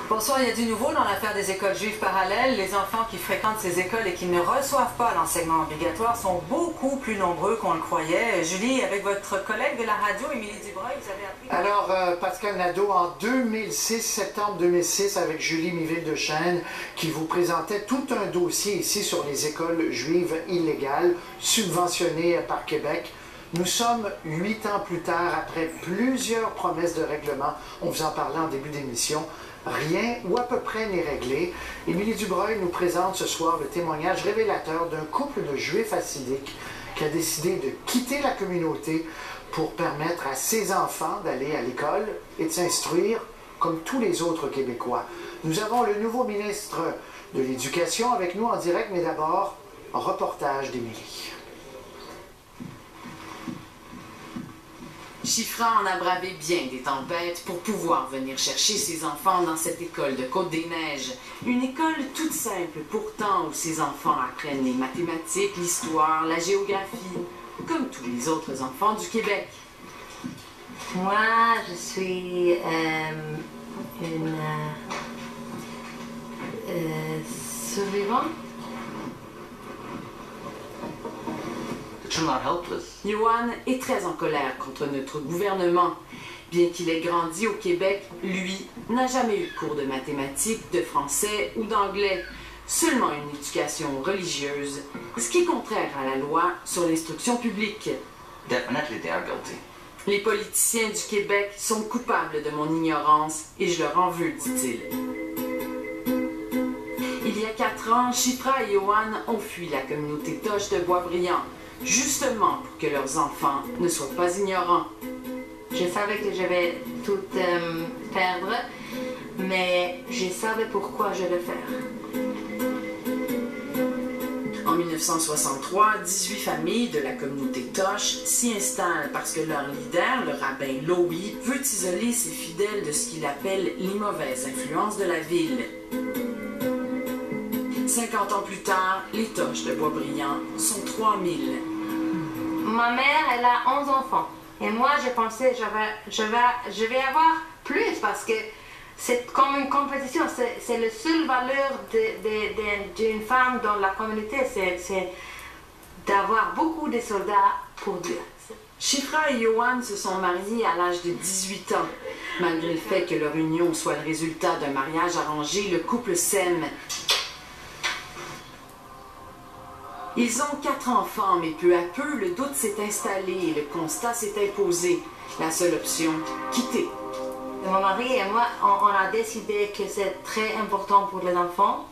Bonsoir, il y a du nouveau dans l'affaire des écoles juives parallèles. Les enfants qui fréquentent ces écoles et qui ne reçoivent pas l'enseignement obligatoire sont beaucoup plus nombreux qu'on le croyait. Julie, avec votre collègue de la radio, Émilie Dubreuil, vous avez appris... Alors, Pascal Nadeau, en 2006, septembre 2006, avec Julie Miville-Dechaine, qui vous présentait tout un dossier ici sur les écoles juives illégales, subventionnées par Québec. Nous sommes 8 ans plus tard, après plusieurs promesses de règlement. On vous en parlait en début d'émission. Rien ou à peu près n'est réglé. Émilie Dubreuil nous présente ce soir le témoignage révélateur d'un couple de juifs hassidiques qui a décidé de quitter la communauté pour permettre à ses enfants d'aller à l'école et de s'instruire comme tous les autres Québécois. Nous avons le nouveau ministre de l'Éducation avec nous en direct, mais d'abord, un reportage d'Émilie. Chiffra en a bravé bien des tempêtes pour pouvoir venir chercher ses enfants dans cette école de Côte-des-Neiges. Une école toute simple pourtant où ses enfants apprennent les mathématiques, l'histoire, la géographie, comme tous les autres enfants du Québec. Moi, je suis une survivante. Yohan est très en colère contre notre gouvernement. Bien qu'il ait grandi au Québec, lui n'a jamais eu de cours de mathématiques, de français ou d'anglais, seulement une éducation religieuse, ce qui est contraire à la loi sur l'instruction publique. Les politiciens du Québec sont coupables de mon ignorance et je leur en veux, dit-il. Il y a 4 ans, Chiffra et Yohan ont fui la communauté Toche de Boisbriand, justement pour que leurs enfants ne soient pas ignorants. Je savais que je vais tout perdre, mais je savais pourquoi je le faire. En 1963, 18 familles de la communauté Toche s'y installent parce que leur leader, le rabbin Lowy, veut isoler ses fidèles de ce qu'il appelle les mauvaises influences de la ville. 50 ans plus tard, les Toches de Boisbriand sont 3000. Ma mère, elle a 11 enfants. Et moi, je pensais je vais avoir plus parce que c'est comme une compétition. C'est la seule valeur d'une femme dans la communauté, c'est d'avoir beaucoup de soldats pour Dieu. Chiffra et Yohan se sont mariés à l'âge de 18 ans. Malgré le fait que leur union soit le résultat d'un mariage arrangé, le couple s'aime. Ils ont 4 enfants, mais peu à peu, le doute s'est installé et le constat s'est imposé. La seule option, quitter. Mon mari et moi, on a décidé que c'est très important pour les enfants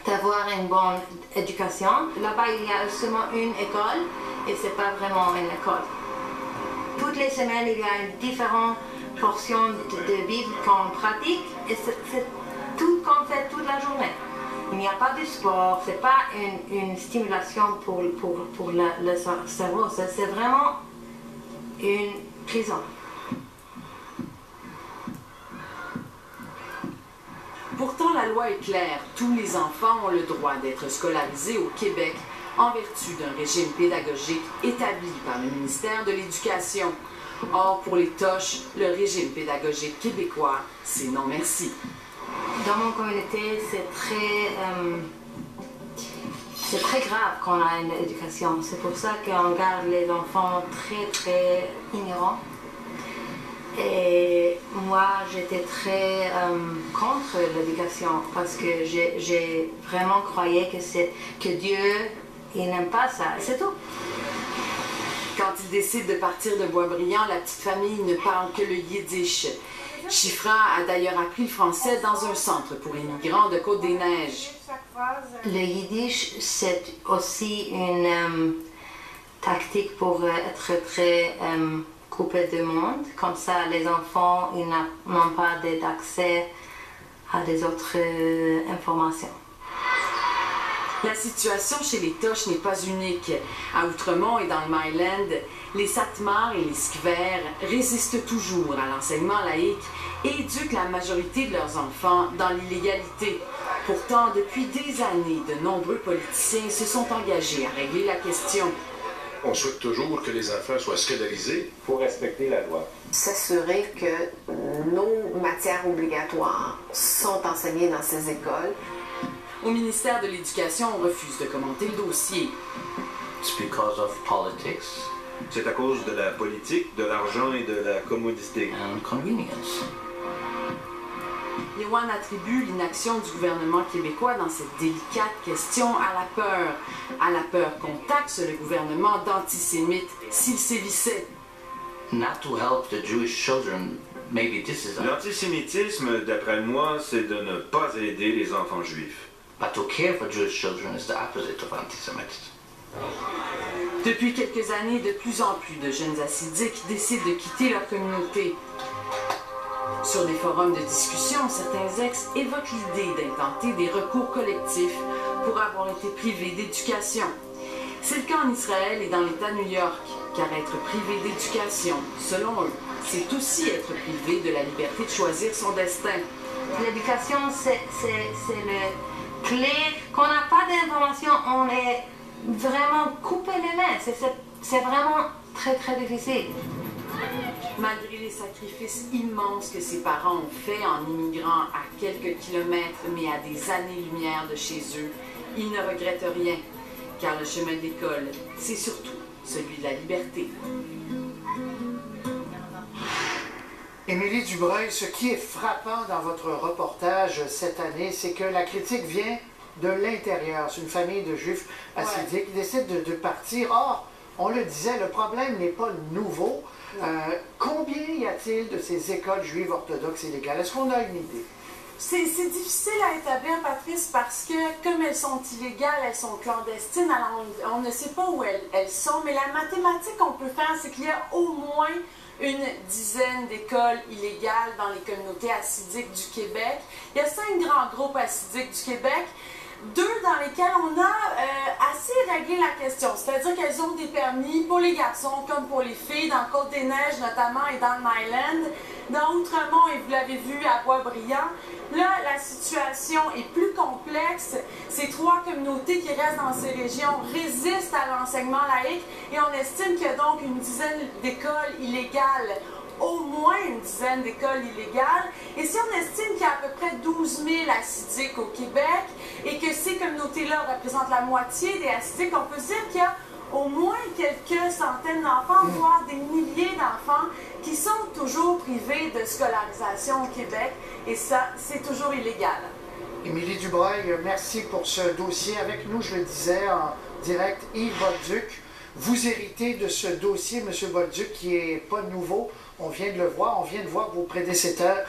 d'avoir une bonne éducation. Là-bas, il y a seulement une école et c'est pas vraiment une école. Toutes les semaines, il y a une différente portion de Bible qu'on pratique et c'est tout qu'on fait toute la journée. Il n'y a pas de sport, c'est pas une stimulation pour le cerveau, c'est vraiment une prison. Pourtant, la loi est claire. Tous les enfants ont le droit d'être scolarisés au Québec en vertu d'un régime pédagogique établi par le ministère de l'Éducation. Or, pour les Toches, le régime pédagogique québécois, c'est non merci. Dans mon communauté, c'est très grave qu'on a une éducation. C'est pour ça qu'on garde les enfants très ignorants. Et moi, j'étais très contre l'éducation parce que j'ai vraiment croyé que Dieu, il n'aime pas ça. C'est tout. Quand ils décident de partir de Boisbriand, la petite famille ne parle que le yiddish. Chiffra a d'ailleurs appris le français dans un centre pour immigrants de Côte-des-Neiges. Le yiddish, c'est aussi une tactique pour être très coupé du monde. Comme ça, les enfants n'ont pas d'accès à des autres informations. La situation chez les Toches n'est pas unique. À Outremont et dans le Myland, les Satmar et les Skver résistent toujours à l'enseignement laïque et éduquent la majorité de leurs enfants dans l'illégalité. Pourtant, depuis des années, de nombreux politiciens se sont engagés à régler la question. On souhaite toujours que les enfants soient scolarisés. Il faut respecter la loi. S'assurer que nos matières obligatoires sont enseignées dans ces écoles. Au ministère de l'Éducation, on refuse de commenter le dossier. It's because of politics. C'est à cause de la politique, de l'argent et de la commodité. And convenience. Yewan attribue l'inaction du gouvernement québécois dans cette délicate question à la peur qu'on taxe le gouvernement d'antisémite s'il sévissait. Not to help the Jewish children, maybe this is L'antisémitisme, d'après moi, c'est de ne pas aider les enfants juifs. But to care for Jewish children is the opposite of anti-Semitism. Depuis quelques années, de plus en plus de jeunes hassidiques décident de quitter leur communauté. Sur des forums de discussion, certains ex évoquent l'idée d'intenter des recours collectifs pour avoir été privés d'éducation. C'est le cas en Israël et dans l'État de New York, car être privé d'éducation, selon eux, c'est aussi être privé de la liberté de choisir son destin. L'éducation, c'est le clé. Quand on n'a pas d'information, on est vraiment coupé les mains. C'est vraiment très, très difficile. Malgré les sacrifices immenses que ses parents ont faits en immigrant à quelques kilomètres, mais à des années-lumière de chez eux, ils ne regrettent rien, car le chemin d'école, c'est surtout celui de la liberté. Émilie Dubreuil, ce qui est frappant dans votre reportage cette année, c'est que la critique vient de l'intérieur. C'est une famille de juifs hassidiques qui décide de partir. Or, on le disait, le problème n'est pas nouveau. Combien y a-t-il de ces écoles juives orthodoxes illégales? Est-ce qu'on a une idée? C'est difficile à établir, Patrice, parce que comme elles sont illégales, elles sont clandestines, alors on ne sait pas où elles sont, mais la mathématique qu'on peut faire, c'est qu'il y a au moins une dizaine d'écoles illégales dans les communautés hassidiques du Québec. Il y a 5 grands groupes hassidiques du Québec, 2 dans lesquels on a assez réglé la question, c'est-à-dire qu'elles ont des permis pour les garçons comme pour les filles, dans Côte-des-Neiges notamment et dans le Myland, dans Outremont et vous l'avez vu à Boisbriand. Là, la situation est plus complexe. Ces 3 communautés qui restent dans ces régions résistent à l'enseignement laïque et on estime qu'il y a donc une dizaine d'écoles illégales, au moins une dizaine d'écoles illégales. Et si on estime qu'il y a à peu près 12 000 hassidiques au Québec et que ces communautés-là représentent la moitié des hassidiques, on peut se dire qu'il y a au moins quelques centaines d'enfants, voire des milliers d'enfants qui sont toujours privés de scolarisation au Québec. Et ça, c'est toujours illégal. Émilie Dubreuil, merci pour ce dossier. Avec nous, je le disais en direct, Yves Bolduc. Vous héritez de ce dossier, M. Bolduc, qui n'est pas nouveau. On vient de le voir. On vient de voir que vos prédécesseurs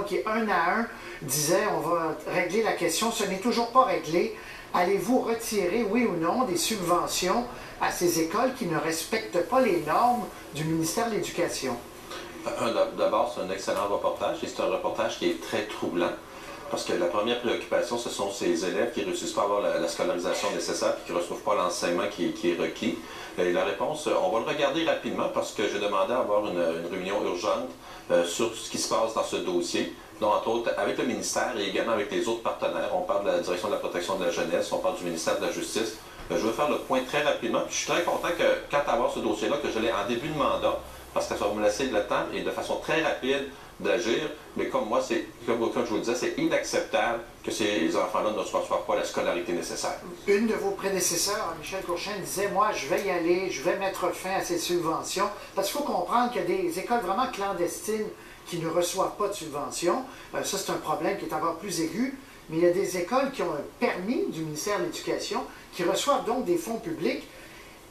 qui un à un disaient on va régler la question. Ce n'est toujours pas réglé. Allez-vous retirer, oui ou non, des subventions à ces écoles qui ne respectent pas les normes du ministère de l'Éducation? D'abord, c'est un excellent reportage et c'est un reportage qui est très troublant parce que la première préoccupation, ce sont ces élèves qui ne réussissent pas à avoir la scolarisation nécessaire et qui ne reçoivent pas l'enseignement qui est requis. Et la réponse, on va le regarder rapidement parce que j'ai demandé à avoir une réunion urgente sur ce qui se passe dans ce dossier. Donc, entre autres, avec le ministère et également avec les autres partenaires. On parle de la Direction de la protection de la jeunesse, on parle du ministère de la Justice. Je veux faire le point très rapidement. Puis je suis très content que, quand avoir ce dossier-là, que je l'ai en début de mandat, parce que ça va me laisser le temps et de façon très rapide d'agir. Mais comme moi, comme je vous le disais, c'est inacceptable que ces enfants-là ne reçoivent pas la scolarité nécessaire. Une de vos prédécesseurs, Michel Courchain, disait « Moi, je vais y aller, je vais mettre fin à ces subventions. » Parce qu'il faut comprendre qu'il y a des écoles vraiment clandestines qui ne reçoivent pas de subventions. Ça, c'est un problème qui est encore plus aigu. Mais il y a des écoles qui ont un permis du ministère de l'Éducation, qui reçoivent donc des fonds publics.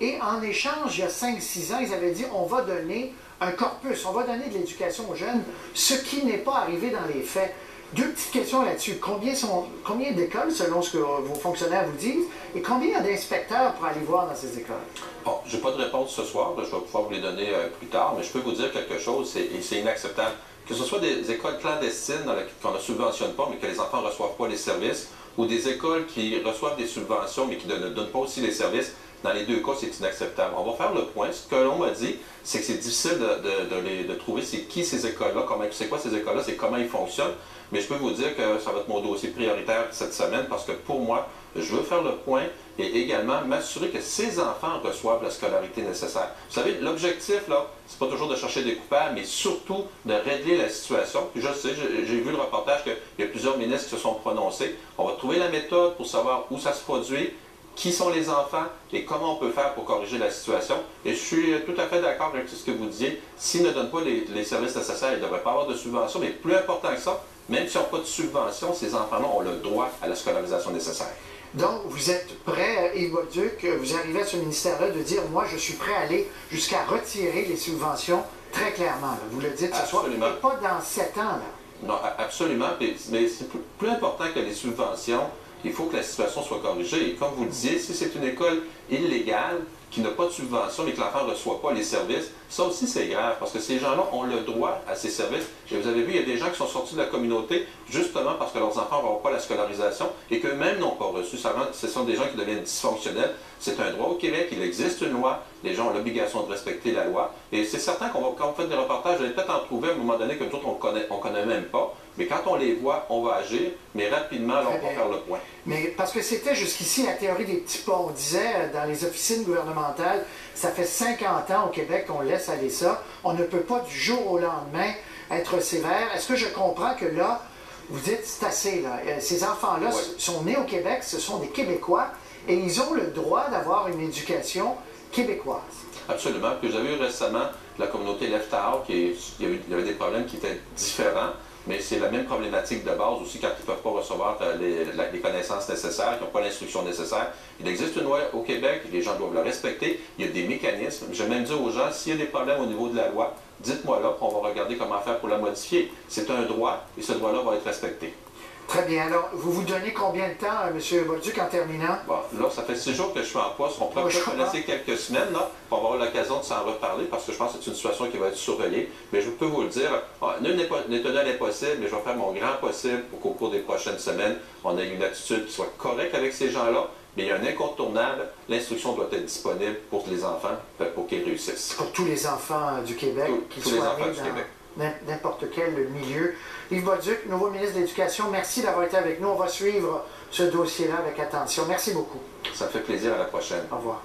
Et en échange, il y a 5-6 ans, ils avaient dit on va donner un corpus, on va donner de l'éducation aux jeunes, ce qui n'est pas arrivé dans les faits. 2 petites questions là-dessus. Combien d'écoles, selon ce que vos fonctionnaires vous disent, et combien d'inspecteurs pour aller voir dans ces écoles? Bon, je n'ai pas de réponse ce soir, je vais pouvoir vous les donner plus tard, mais je peux vous dire quelque chose, et c'est inacceptable. Que ce soit des écoles clandestines qu'on ne subventionne pas, mais que les enfants ne reçoivent pas les services, ou des écoles qui reçoivent des subventions, mais qui ne donnent pas aussi les services, Dans les deux cas, c'est inacceptable. On va faire le point. Ce que l'on m'a dit, c'est que c'est difficile de trouver c'est qui ces écoles-là, c'est quoi ces écoles-là, c'est comment ils fonctionnent. Mais je peux vous dire que ça va être mon dossier prioritaire cette semaine parce que pour moi, je veux faire le point et également m'assurer que ces enfants reçoivent la scolarité nécessaire. Vous savez, l'objectif, là, c'est pas toujours de chercher des coupables, mais surtout de régler la situation. Puis je sais, j'ai vu le reportage qu'il y a plusieurs ministres qui se sont prononcés. On va trouver la méthode pour savoir où ça se produit, qui sont les enfants et comment on peut faire pour corriger la situation. Et je suis tout à fait d'accord avec ce que vous disiez. S'ils ne donnent pas les services nécessaires, il ne devrait pas avoir de subvention, mais plus important que ça, même s'ils n'ont pas de subvention, ces enfants-là ont le droit à la scolarisation nécessaire. Donc, vous êtes prêt, Yves Bolduc, vous arrivez à ce ministère-là de dire, moi, je suis prêt à aller jusqu'à retirer les subventions, très clairement. Là. Vous le dites ce soir, mais pas dans 7 ans. Là. Non, absolument. Mais c'est plus important que les subventions. Il faut que la situation soit corrigée. Et comme vous le disiez, si c'est une école illégale, qui n'a pas de subvention et que l'enfant ne reçoit pas les services, ça aussi c'est grave parce que ces gens-là ont le droit à ces services. Et vous avez vu, il y a des gens qui sont sortis de la communauté justement parce que leurs enfants n'auront pas la scolarisation et qu'eux-mêmes n'ont pas reçu. Ce sont des gens qui deviennent dysfonctionnels. C'est un droit au Québec, il existe une loi, les gens ont l'obligation de respecter la loi. Et c'est certain qu'on va, quand on fait des reportages, vous allez peut-être en trouver à un moment donné que nous autres, on connaît même pas. Mais quand on les voit, on va agir, mais rapidement, là, on va faire le point. Mais parce que c'était jusqu'ici la théorie des petits pas. On disait dans les officines gouvernementales, ça fait 50 ans au Québec qu'on laisse aller ça. On ne peut pas du jour au lendemain être sévère. Est-ce que je comprends que là, vous dites c'est assez, là. Ces enfants-là sont nés au Québec, ce sont des Québécois, et ils ont le droit d'avoir une éducation québécoise. Absolument. Puis j'avais eu récemment la communauté Left Out, il y avait des problèmes qui étaient différents. Mais c'est la même problématique de base aussi quand ils ne peuvent pas recevoir les connaissances nécessaires, qui n'ont pas l'instruction nécessaire. Il existe une loi au Québec, les gens doivent la respecter. Il y a des mécanismes. Je vais même dire aux gens, s'il y a des problèmes au niveau de la loi, dites-moi là, on va regarder comment faire pour la modifier. C'est un droit et ce droit-là va être respecté. Très bien. Alors, vous vous donnez combien de temps, M. Bolduc, en terminant? Bon, là, ça fait 6 jours que je suis en poste. On pourrait peut-être me laisser quelques semaines là, pour avoir l'occasion de s'en reparler parce que je pense que c'est une situation qui va être surveillée. Mais je peux vous le dire, nul n'est tenu à l'impossible, mais je vais faire mon grand possible pour qu'au cours des prochaines semaines, on ait une attitude qui soit correcte avec ces gens-là. Mais il y a un incontournable, l'instruction doit être disponible pour les enfants, pour qu'ils réussissent. Pour tous les enfants du Québec, qu'ils soient nés dans n'importe quel milieu. Yves Bolduc, nouveau ministre de l'Éducation, merci d'avoir été avec nous. On va suivre ce dossier-là avec attention. Merci beaucoup. Ça me fait plaisir. À la prochaine. Au revoir.